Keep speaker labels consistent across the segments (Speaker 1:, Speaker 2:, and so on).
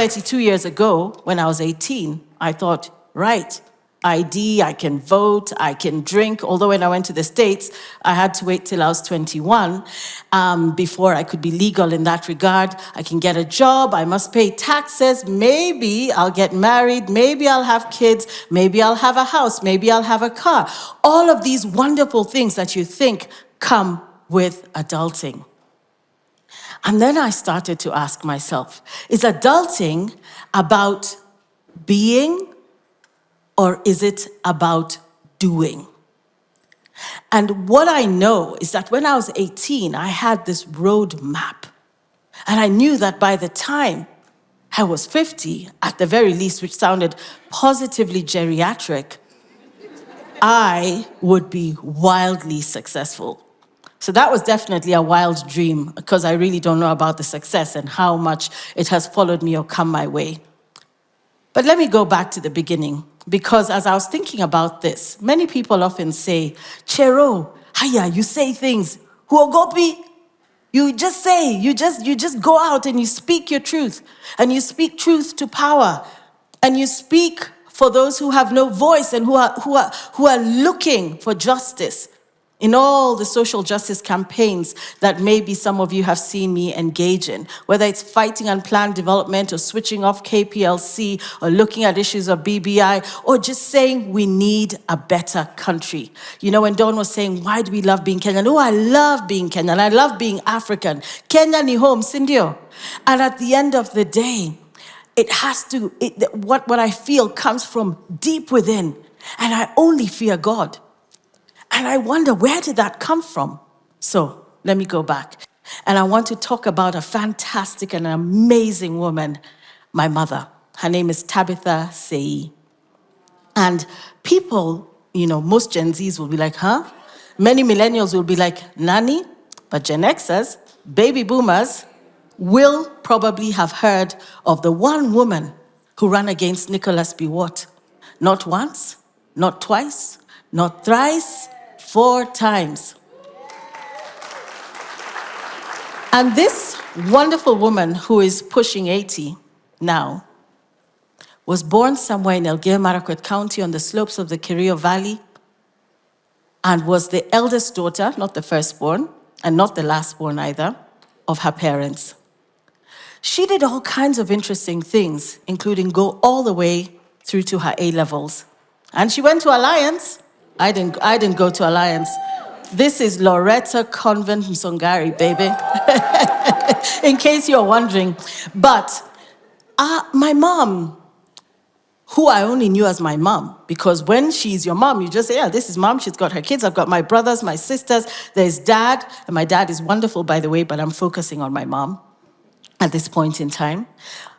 Speaker 1: 32 years ago, when I was 18, I thought, right, ID, I can vote, I can drink. Although when I went to the States, I had to wait till I was 21 before I could be legal in that regard. I can get a job, I must pay taxes, maybe I'll get married, maybe I'll have kids, maybe I'll have a house, maybe I'll have a car. All of these wonderful things that you think come with adulting. And then I started to ask myself, is adulting about being, or is it about doing? And what I know is that when I was 18, I had this road map. And I knew that by the time I was 50, at the very least, which sounded positively geriatric, I would be wildly successful. So that was definitely a wild dream, because I really don't know about the success and how much it has followed me or come my way. But let me go back to the beginning, because as I was thinking about this, many people often say, Chero, haya, you say things, huogopi, you just say, you just go out and you speak your truth, and you speak truth to power, and you speak for those who have no voice and who are looking for justice. In all the social justice campaigns that maybe some of you have seen me engage in, whether it's fighting unplanned development or switching off KPLC or looking at issues of BBI or just saying we need a better country. You know, when Dawn was saying, why do we love being Kenyan? Oh, I love being Kenyan. I love being African. Kenya ni home, sindio. And at the end of the day, it has to, what I feel comes from deep within. And I only fear God. And I wonder, where did that come from? So let me go back. And I want to talk about a fantastic and amazing woman, my mother. Her name is Tabitha Seii. And people, you know, most Gen Zs will be like, huh? Many millennials will be like, Nani? But Gen Xers, baby boomers, will probably have heard of the one woman who ran against Nicholas Biwott. Not once, not twice, not thrice, 4 times. And this wonderful woman, who is pushing 80 now, was born somewhere in Elgeyo Marakwet County on the slopes of the Kerio Valley, and was the eldest daughter, not the firstborn, and not the lastborn either, of her parents. She did all kinds of interesting things, including go all the way through to her A-levels. And she went to Alliance. I didn't go to Alliance. This is Loretta Convent Msongari, baby. In case you're wondering. But my mom, who I only knew as my mom, because when she's your mom, you just say, yeah, this is mom, she's got her kids, I've got my brothers, my sisters, there's dad, and my dad is wonderful, by the way, but I'm focusing on my mom at this point in time.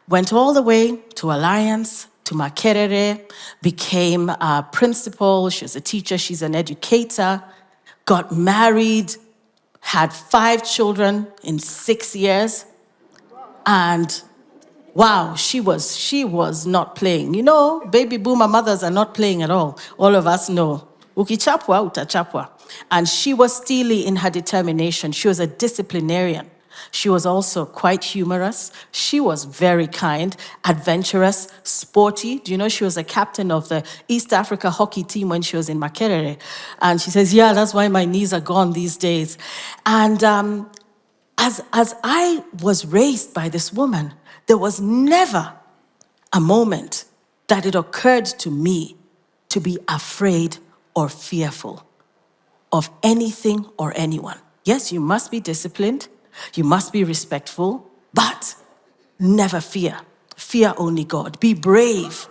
Speaker 1: Went all the way to Alliance, to Makerere, became a principal, she was a teacher, she's an educator, got married, had 5 children in 6 years, and wow, she was not playing. You know, baby boomer mothers are not playing at all. All of us know. Ukichapwa, utachapwa. And she was steely in her determination. She was a disciplinarian. She was also quite humorous. She was very kind, adventurous, sporty. Do you know she was a captain of the East Africa hockey team when she was in Makerere? And she says, yeah, that's why my knees are gone these days. And as I was raised by this woman, there was never a moment that it occurred to me to be afraid or fearful of anything or anyone. Yes, you must be disciplined. You must be respectful, but never fear. Fear only God. Be brave.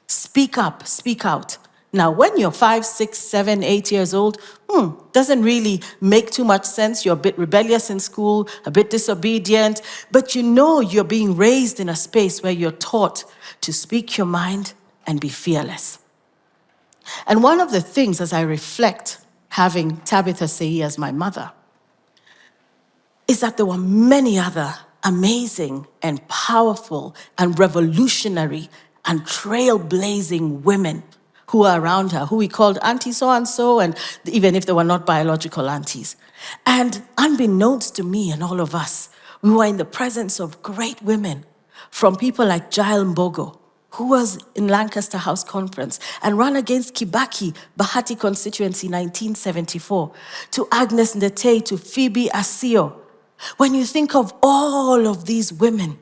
Speaker 1: Speak up, speak out. Now, when you're 5, 6, 7, 8 years old, doesn't really make too much sense. You're a bit rebellious in school, a bit disobedient, but you know you're being raised in a space where you're taught to speak your mind and be fearless. And one of the things, as I reflect, having Tabitha Seii as my mother, is that there were many other amazing and powerful and revolutionary and trailblazing women who were around her, who we called Auntie so-and-so, and even if they were not biological aunties. And unbeknownst to me and all of us, we were in the presence of great women from people like Jael Mbogo, who was in Lancaster House Conference and ran against Kibaki, Bahati constituency 1974, to Agnes Ndete, to Phoebe Asio. When you think of all of these women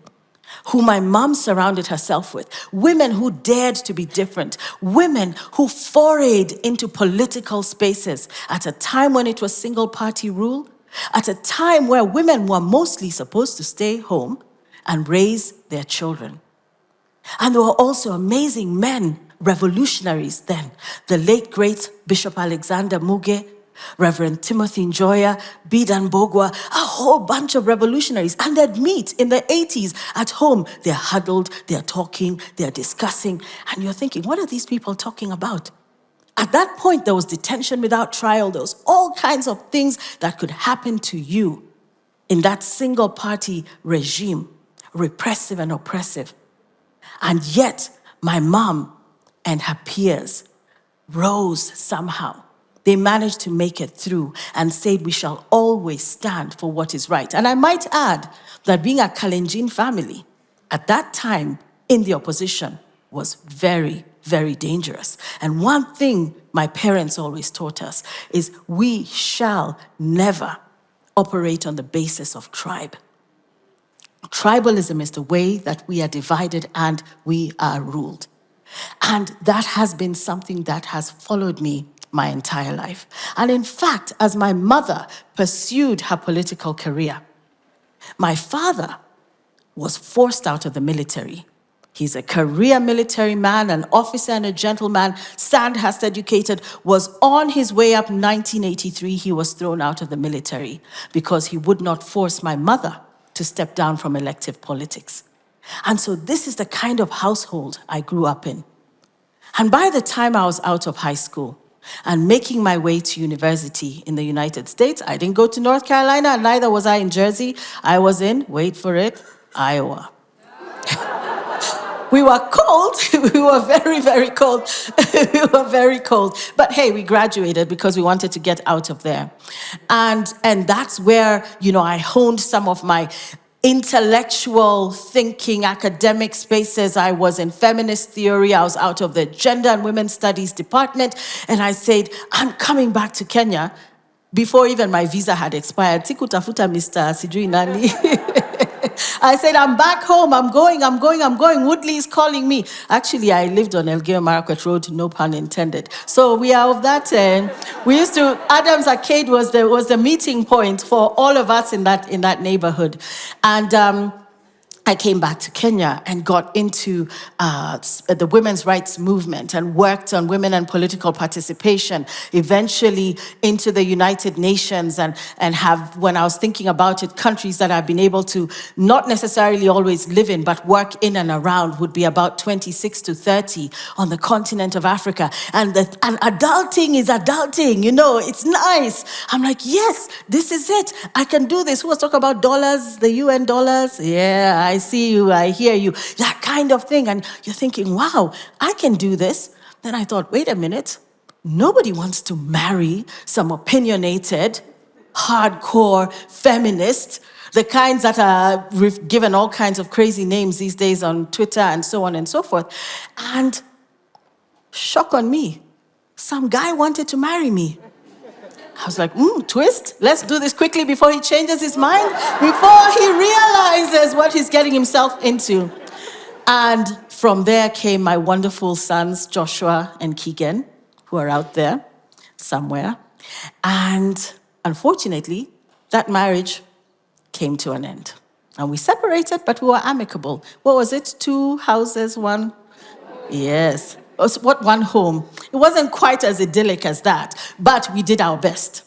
Speaker 1: who my mom surrounded herself with, women who dared to be different, women who forayed into political spaces at a time when it was single party rule, at a time where women were mostly supposed to stay home and raise their children. And there were also amazing men, revolutionaries then. The late, great Bishop Alexander Muge, Reverend Timothy Njoya, Bidan Bogwa, a whole bunch of revolutionaries. And they'd meet in the 80s at home. They're huddled, they're talking, they're discussing. And you're thinking, what are these people talking about? At that point, there was detention without trial. There was all kinds of things that could happen to you in that single party regime, repressive and oppressive. And yet, my mom and her peers rose somehow. They managed to make it through and said, we shall always stand for what is right. And I might add that being a Kalenjin family at that time in the opposition was very, very dangerous. And one thing my parents always taught us is we shall never operate on the basis of tribe. Tribalism is the way that we are divided and we are ruled. And that has been something that has followed me my entire life. And in fact, as my mother pursued her political career, my father was forced out of the military. He's a career military man, an officer and a gentleman, Sandhurst educated, was on his way up. 1983, he was thrown out of the military because he would not force my mother to step down from elective politics. And so this is the kind of household I grew up in. And by the time I was out of high school and making my way to university in the United States, I didn't go to North Carolina, and neither was I in Jersey. I was in, wait for it, Iowa. We were cold. We were very, very cold. We were very cold. But hey, we graduated because we wanted to get out of there. And that's where, I honed some of my intellectual thinking, academic spaces. I was in feminist theory. I was out of the gender and women's studies department. And I said, I'm coming back to Kenya before even my visa had expired. Tikutafuta Mr. Sijui Nani. I said, I'm back home. I'm going. Woodley is calling me. Actually, I lived on Elgeyo Marakwet Road, no pun intended. So we are of that. We used to, Adams Arcade was the meeting point for all of us in that neighborhood. And I came back to Kenya and got into the women's rights movement and worked on women and political participation, eventually into the United Nations, and have, when I was thinking about it, countries that I've been able to not necessarily always live in, but work in and around would be about 26 to 30 on the continent of Africa. And adulting is adulting, it's nice. I'm like, yes, this is it. I can do this. Who was talking about dollars, the UN dollars? Yeah, I see you, I hear you, that kind of thing. And you're thinking, wow, I can do this. Then I thought, wait a minute, nobody wants to marry some opinionated, hardcore feminist, the kinds that are given all kinds of crazy names these days on Twitter and so on and so forth. And shock on me, some guy wanted to marry me. I was like, twist, let's do this quickly before he changes his mind, before he realizes what he's getting himself into. And from there came my wonderful sons, Joshua and Keegan, who are out there somewhere. And unfortunately, that marriage came to an end. And we separated, but we were amicable. What was it? 2 houses, 1? Yes. What, 1 home? It wasn't quite as idyllic as that, but we did our best.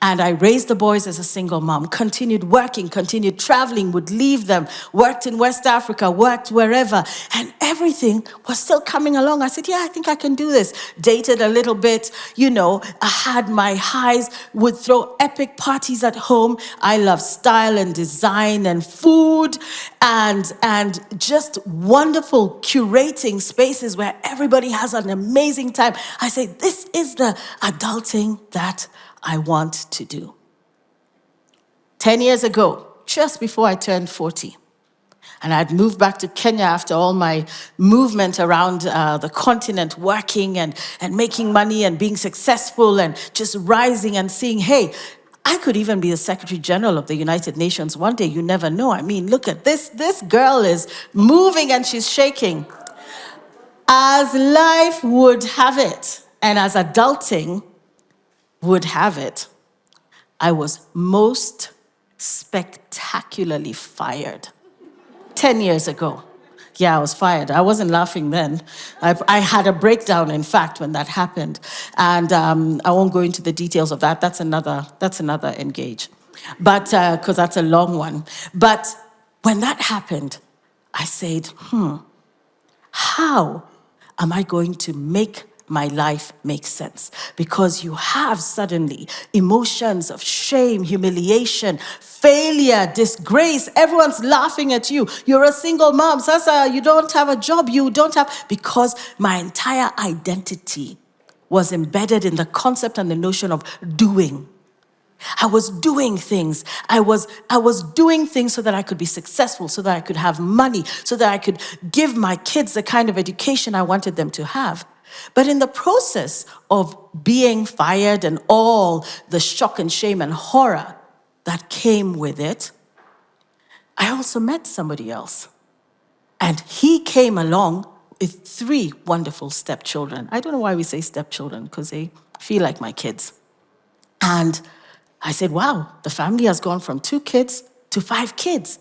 Speaker 1: And I raised the boys as a single mom, continued working, continued traveling, would leave them, worked in West Africa, worked wherever, and everything was still coming along. I said, yeah, I think I can do this. Dated a little bit, I had my highs, would throw epic parties at home. I love style and design and food and just wonderful curating spaces where everybody has an amazing time. I say, this is the adulting that I want to do. 10 years ago, just before I turned 40, And I'd moved back to Kenya after all my movement around the continent, working and making money and being successful and just rising and seeing, hey, I could even be the Secretary General of the United Nations one day. You never know. I mean, look at this. This girl is moving and she's shaking. As life would have it, and as adulting would have it, I was most spectacularly fired 10 years ago. Yeah, I was fired. I wasn't laughing then. I had a breakdown, in fact, when that happened. And I won't go into the details of that. That's another engage. But, because that's a long one. But when that happened, I said, how am I going to make my life make sense? Because you have suddenly emotions of shame, humiliation, failure, disgrace. Everyone's laughing at you. You're a single mom. Sasa, you don't have a job. You don't have, because my entire identity was embedded in the concept and the notion of doing. I was doing things. I was doing things so that I could be successful, so that I could have money, so that I could give my kids the kind of education I wanted them to have. But in the process of being fired and all the shock and shame and horror that came with it, I also met somebody else. And he came along with 3 wonderful stepchildren. I don't know why we say stepchildren, because they feel like my kids. And I said, wow, the family has gone from 2 kids to 5 kids.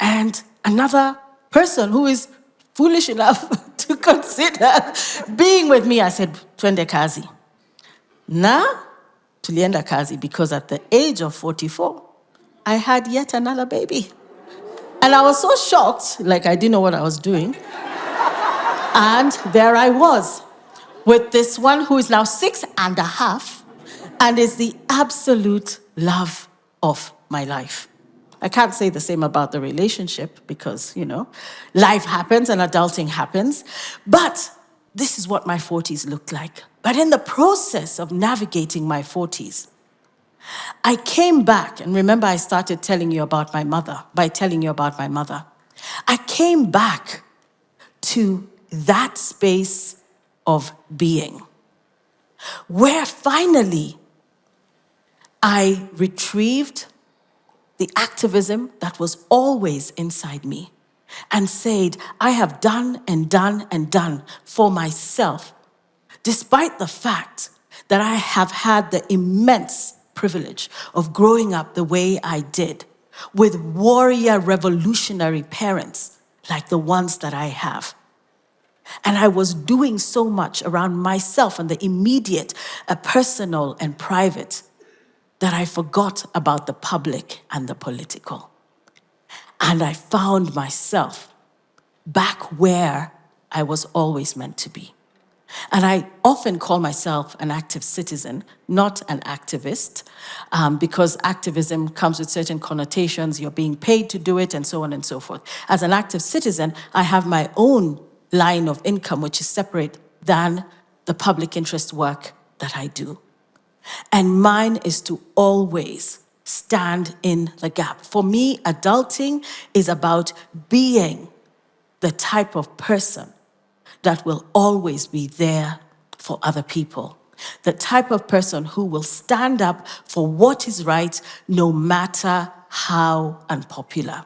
Speaker 1: And another person who is foolish enough to consider being with me, I said, twende kazi. Na tulienda kazi, because at the age of 44, I had yet another baby. And I was so shocked, like I didn't know what I was doing. And there I was with this one who is now 6.5 and is the absolute love of my life. I can't say the same about the relationship because, life happens and adulting happens. But this is what my 40s looked like. But in the process of navigating my 40s, I came back, and remember I started telling you about my mother, by telling you about my mother. I came back to that space of being, where finally I retrieved the activism that was always inside me and said, I have done and done and done for myself, despite the fact that I have had the immense privilege of growing up the way I did, with warrior revolutionary parents like the ones that I have. And I was doing so much around myself and the immediate, personal and private, that I forgot about the public and the political. And I found myself back where I was always meant to be. And I often call myself an active citizen, not an activist, because activism comes with certain connotations. You're being paid to do it and so on and so forth. As an active citizen, I have my own line of income, which is separate than the public interest work that I do. And mine is to always stand in the gap. For me, adulting is about being the type of person that will always be there for other people. The type of person who will stand up for what is right, no matter how unpopular.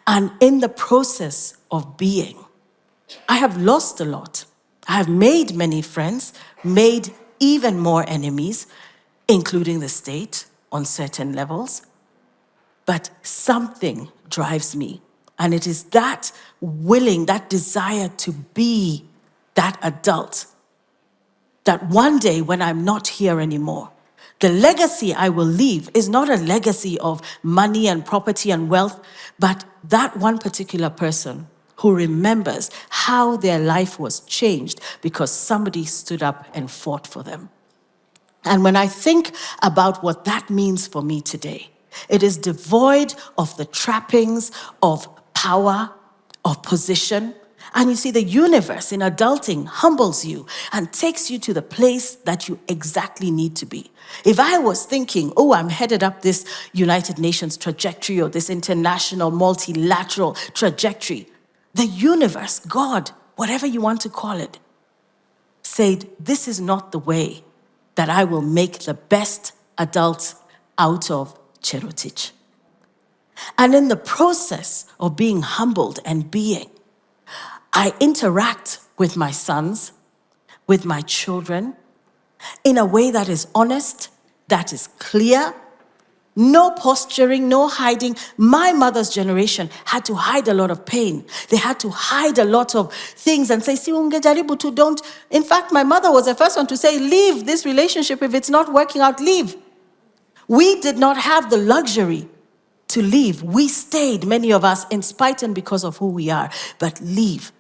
Speaker 1: And in the process of being, I have lost a lot. I have made many friends, made even more enemies, including the state on certain levels. But something drives me, and it is that that desire to be that adult, that one day when I'm not here anymore, the legacy I will leave is not a legacy of money and property and wealth, but that one particular person who remembers how their life was changed because somebody stood up and fought for them. And when I think about what that means for me today, it is devoid of the trappings of power, of position, And you see, the universe in adulting humbles you and takes you to the place that you exactly need to be. If I was thinking, oh, I'm headed up this United Nations trajectory or this international multilateral trajectory, the universe, God, whatever you want to call it, said, this is not the way that I will make the best adult out of Jerotich. And in the process of being humbled and being, I interact with my sons, with my children, in a way that is honest, that is clear, no posturing, no hiding. My mother's generation had to hide a lot of pain. They had to hide a lot of things and say, si ungejaribu tu, don't. In fact, my mother was the first one to say, leave this relationship. If it's not working out, leave. We did not have the luxury to leave. We stayed, many of us, in spite and because of who we are, but leave.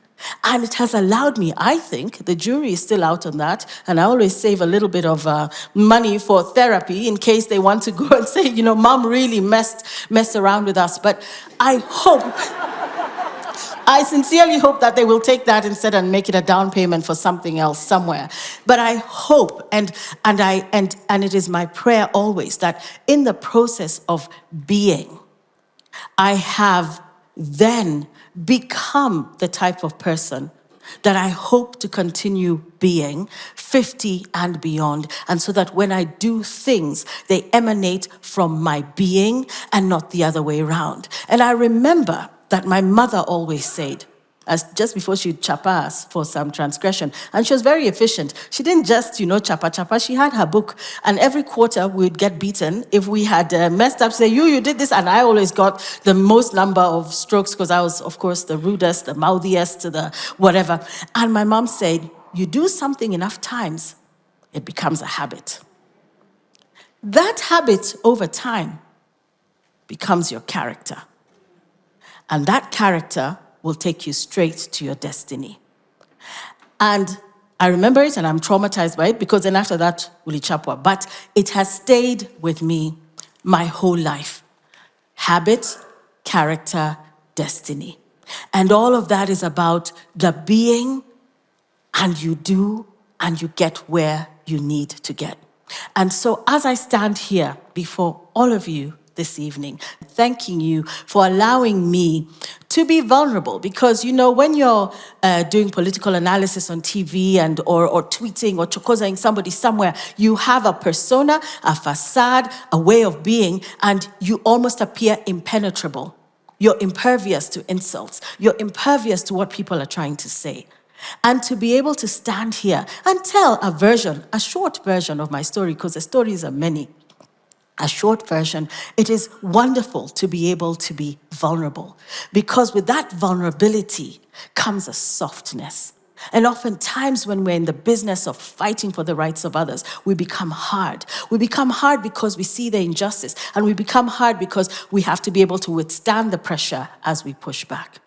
Speaker 1: And it has allowed me, I think, the jury is still out on that, and I always save a little bit of money for therapy in case they want to go and say, you know, mom really messed around with us. But I sincerely hope that they will take that instead and make it a down payment for something else somewhere. But I hope, and it is my prayer always, that in the process of being, I have then become the type of person that I hope to continue being 50 and beyond. And so that when I do things, they emanate from my being and not the other way around. And I remember that my mother always said, as just before she'd chapa us for some transgression. And she was very efficient. She didn't just, chapa. She had her book. And every quarter we'd get beaten. If we had messed up, say, you did this. And I always got the most number of strokes because I was, of course, the rudest, the mouthiest, the whatever. And my mom said, you do something enough times, it becomes a habit. That habit over time becomes your character. And that character will take you straight to your destiny. And I remember it and I'm traumatized by it because then after that, ulichapwa. But it has stayed with me my whole life. Habit, character, destiny. And all of that is about the being, and you do, and you get where you need to get. And so as I stand here before all of you this evening, thanking you for allowing me to be vulnerable, because when you're doing political analysis on TV and or tweeting or chokozaing somebody somewhere, you have a persona, a facade, a way of being, and you almost appear impenetrable. You're impervious to insults. You're impervious to what people are trying to say. And to be able to stand here and tell a short version of my story, because the stories are many, a short version, it is wonderful to be able to be vulnerable, because with that vulnerability comes a softness. And oftentimes when we're in the business of fighting for the rights of others, we become hard. We become hard because we see the injustice, and we become hard because we have to be able to withstand the pressure as we push back.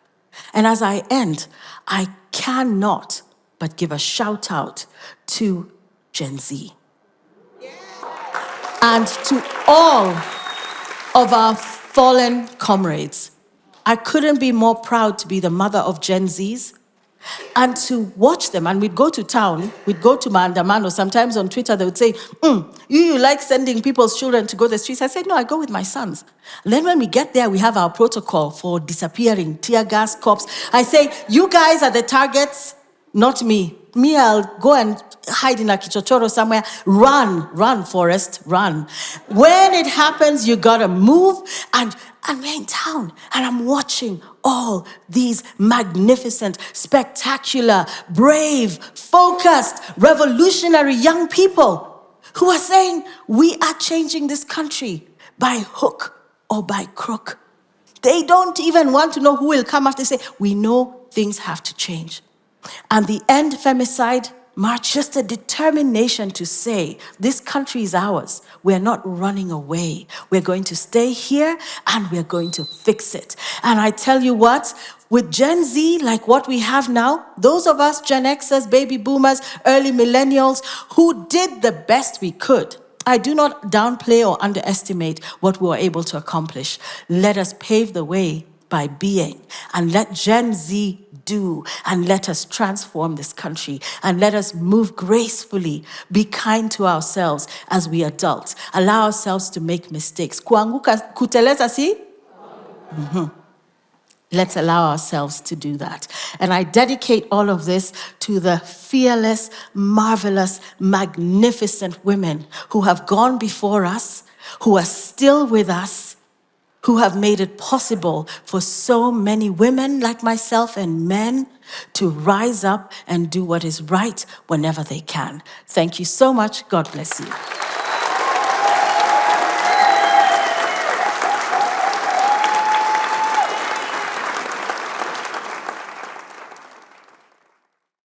Speaker 1: And as I end, I cannot but give a shout out to Gen Z. And to all of our fallen comrades. I couldn't be more proud to be the mother of Gen Zs and to watch them. And we'd go to town, we'd go to Maandamano. Sometimes on Twitter they would say, you like sending people's children to go to the streets? I said, no, I go with my sons. And then when we get there, we have our protocol for disappearing, tear gas, cops. I say, you guys are the targets, not me. Me, I'll go and hide in a kichochoro somewhere. Run, Forrest, run. When it happens, you gotta move. And we're in town, and I'm watching all these magnificent, spectacular, brave, focused, revolutionary young people who are saying, we are changing this country by hook or by crook. They don't even want to know who will come after. They say, we know things have to change. And the End Femicide March, just a determination to say, this country is ours. We're not running away. We're going to stay here and we're going to fix it. And I tell you what, with Gen Z, like what we have now, those of us Gen Xers, baby boomers, early millennials, who did the best we could, I do not downplay or underestimate what we were able to accomplish. Let us pave the way by being. And let Gen Z do, and let us transform this country, and let us move gracefully, be kind to ourselves as we adults, allow ourselves to make mistakes. Kuanguka, kuteleza si? Let's allow ourselves to do that. And I dedicate all of this to the fearless, marvelous, magnificent women who have gone before us, who are still with us, who have made it possible for so many women like myself and men to rise up and do what is right whenever they can. Thank you so much. God bless you.